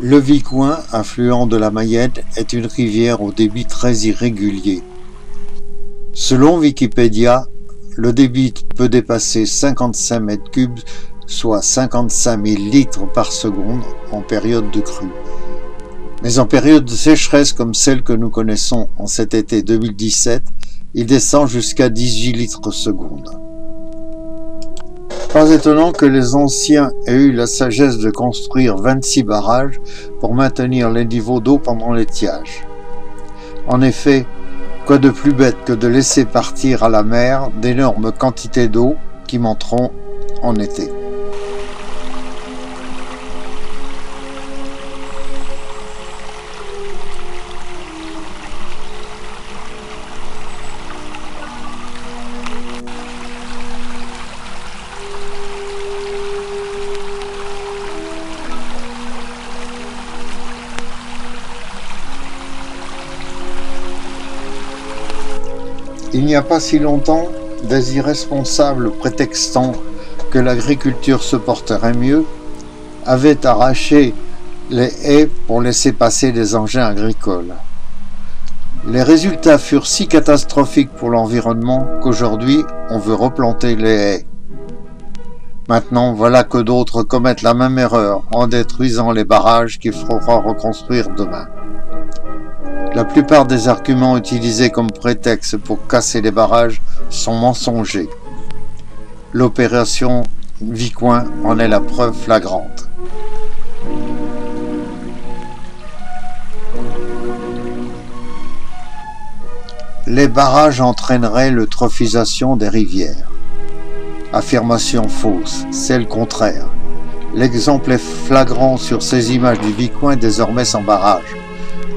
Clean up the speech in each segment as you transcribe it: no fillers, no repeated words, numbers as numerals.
Le Vicoin, affluent de la Mayenne, est une rivière au débit très irrégulier. Selon Wikipédia, le débit peut dépasser 55 mètres cubes, soit 55 000 litres par seconde en période de crue. Mais en période de sécheresse comme celle que nous connaissons en cet été 2017, il descend jusqu'à 18 litres seconde. Pas étonnant que les anciens aient eu la sagesse de construire 26 barrages pour maintenir les niveaux d'eau pendant l'étiage. En effet, quoi de plus bête que de laisser partir à la mer d'énormes quantités d'eau qui monteront en été. Il n'y a pas si longtemps, des irresponsables prétextant que l'agriculture se porterait mieux avaient arraché les haies pour laisser passer des engins agricoles. Les résultats furent si catastrophiques pour l'environnement qu'aujourd'hui on veut replanter les haies. Maintenant, voilà que d'autres commettent la même erreur en détruisant les barrages qu'il faudra reconstruire demain. La plupart des arguments utilisés comme prétexte pour casser les barrages sont mensongers. L'opération Vicoin en est la preuve flagrante. Les barrages entraîneraient l'eutrophisation des rivières. Affirmation fausse, c'est le contraire. L'exemple est flagrant sur ces images du Vicoin désormais sans barrage.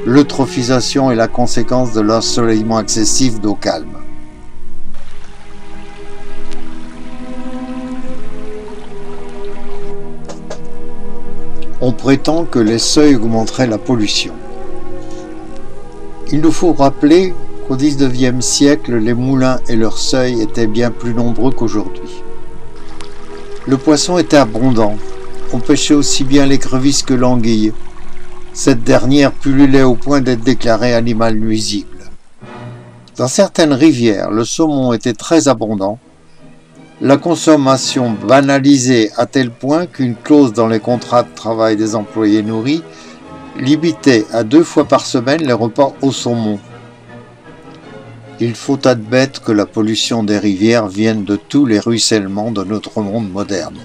L'eutrophisation est la conséquence de l'ensoleillement excessif d'eau calme. On prétend que les seuils augmenteraient la pollution. Il nous faut rappeler qu'au XIXe siècle, les moulins et leurs seuils étaient bien plus nombreux qu'aujourd'hui. Le poisson était abondant. On pêchait aussi bien l'écrevisse que l'anguille. Cette dernière pullulait au point d'être déclarée animal nuisible. Dans certaines rivières, le saumon était très abondant. La consommation banalisée à tel point qu'une clause dans les contrats de travail des employés nourris limitait à 2 fois par semaine les repas au saumon. Il faut admettre que la pollution des rivières vienne de tous les ruissellements de notre monde moderne.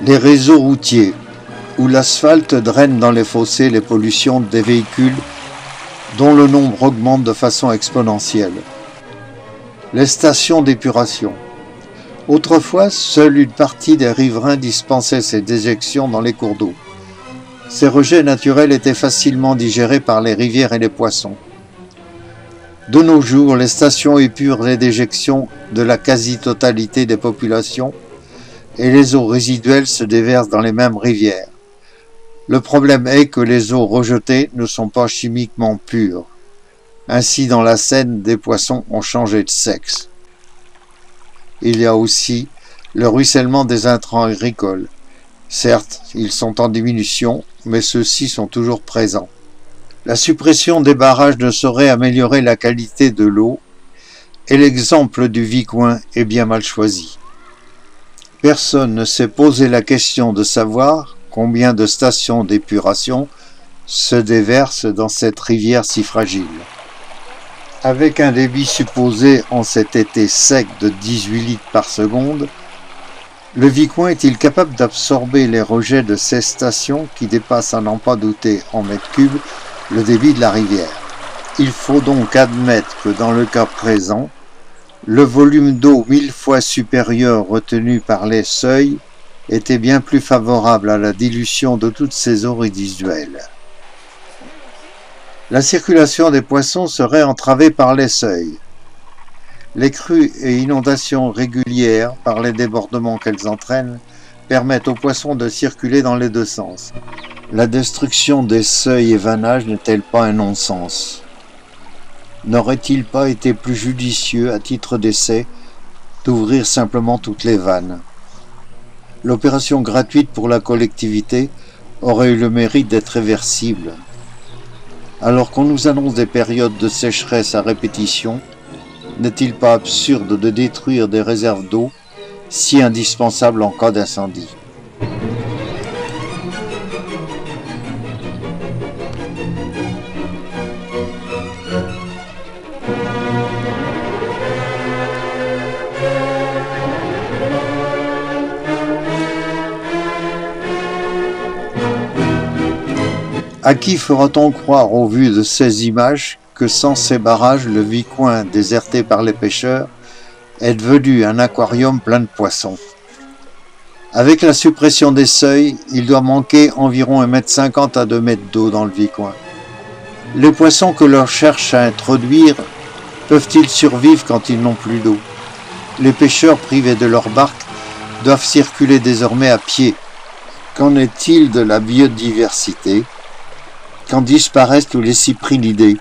Les réseaux routiers, où l'asphalte draine dans les fossés les pollutions des véhicules dont le nombre augmente de façon exponentielle. Les stations d'épuration. Autrefois, seule une partie des riverains dispensait ces déjections dans les cours d'eau. Ces rejets naturels étaient facilement digérés par les rivières et les poissons. De nos jours, les stations épurent les déjections de la quasi-totalité des populations et les eaux résiduelles se déversent dans les mêmes rivières. Le problème est que les eaux rejetées ne sont pas chimiquement pures. Ainsi, dans la Seine, des poissons ont changé de sexe. Il y a aussi le ruissellement des intrants agricoles. Certes, ils sont en diminution, mais ceux-ci sont toujours présents. La suppression des barrages ne saurait améliorer la qualité de l'eau, et l'exemple du Vicoin est bien mal choisi. Personne ne s'est posé la question de savoir combien de stations d'épuration se déversent dans cette rivière si fragile. Avec un débit supposé en cet été sec de 18 litres par seconde, le Vicoin est-il capable d'absorber les rejets de ces stations qui dépassent à n'en pas douter en mètres cubes le débit de la rivière? Il faut donc admettre que dans le cas présent, le volume d'eau 1000 fois supérieur retenu par les seuils était bien plus favorable à la dilution de toutes ces eaux résiduelles. La circulation des poissons serait entravée par les seuils. Les crues et inondations régulières, par les débordements qu'elles entraînent, permettent aux poissons de circuler dans les deux sens. La destruction des seuils et vannages n'est-elle pas un non-sens? N'aurait-il pas été plus judicieux, à titre d'essai, d'ouvrir simplement toutes les vannes? L'opération gratuite pour la collectivité aurait eu le mérite d'être réversible. Alors qu'on nous annonce des périodes de sécheresse à répétition, n'est-il pas absurde de détruire des réserves d'eau si indispensables en cas d'incendie? À qui fera-t-on croire au vu de ces images que sans ces barrages, le Vicoin, déserté par les pêcheurs, est devenu un aquarium plein de poissons? Avec la suppression des seuils, il doit manquer environ 1,50 m à 2 mètres d'eau dans le Vicoin. Les poissons que l'on cherche à introduire peuvent-ils survivre quand ils n'ont plus d'eau? Les pêcheurs privés de leur barque doivent circuler désormais à pied. Qu'en est-il de la biodiversité? Quand disparaissent tous les cyprinidés,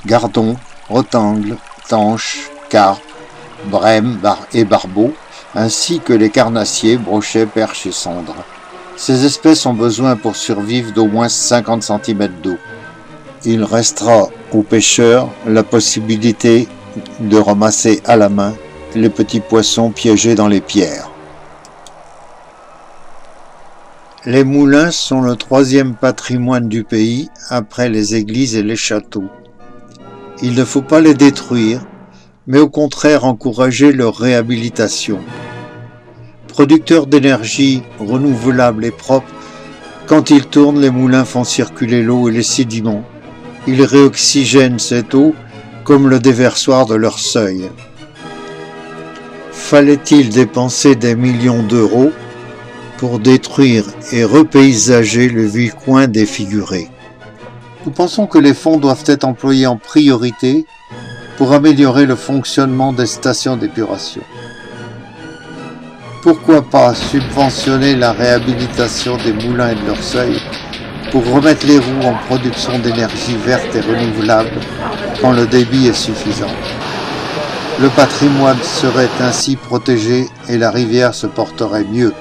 gardons, rotangles, tanches, carpes, brèmes et barbeaux, ainsi que les carnassiers, brochets, perches et cendres. Ces espèces ont besoin pour survivre d'au moins 50 cm d'eau. Il restera aux pêcheurs la possibilité de ramasser à la main les petits poissons piégés dans les pierres. Les moulins sont le 3e patrimoine du pays après les églises et les châteaux. Il ne faut pas les détruire, mais au contraire encourager leur réhabilitation. Producteurs d'énergie renouvelable et propre, quand ils tournent, les moulins font circuler l'eau et les sédiments. Ils réoxygènent cette eau comme le déversoir de leur seuil. Fallait-il dépenser des millions d'euros pour détruire et repaysager le Vicoin défiguré? Nous pensons que les fonds doivent être employés en priorité pour améliorer le fonctionnement des stations d'épuration. Pourquoi pas subventionner la réhabilitation des moulins et de leurs seuils pour remettre les roues en production d'énergie verte et renouvelable quand le débit est suffisant? Le patrimoine serait ainsi protégé et la rivière se porterait mieux.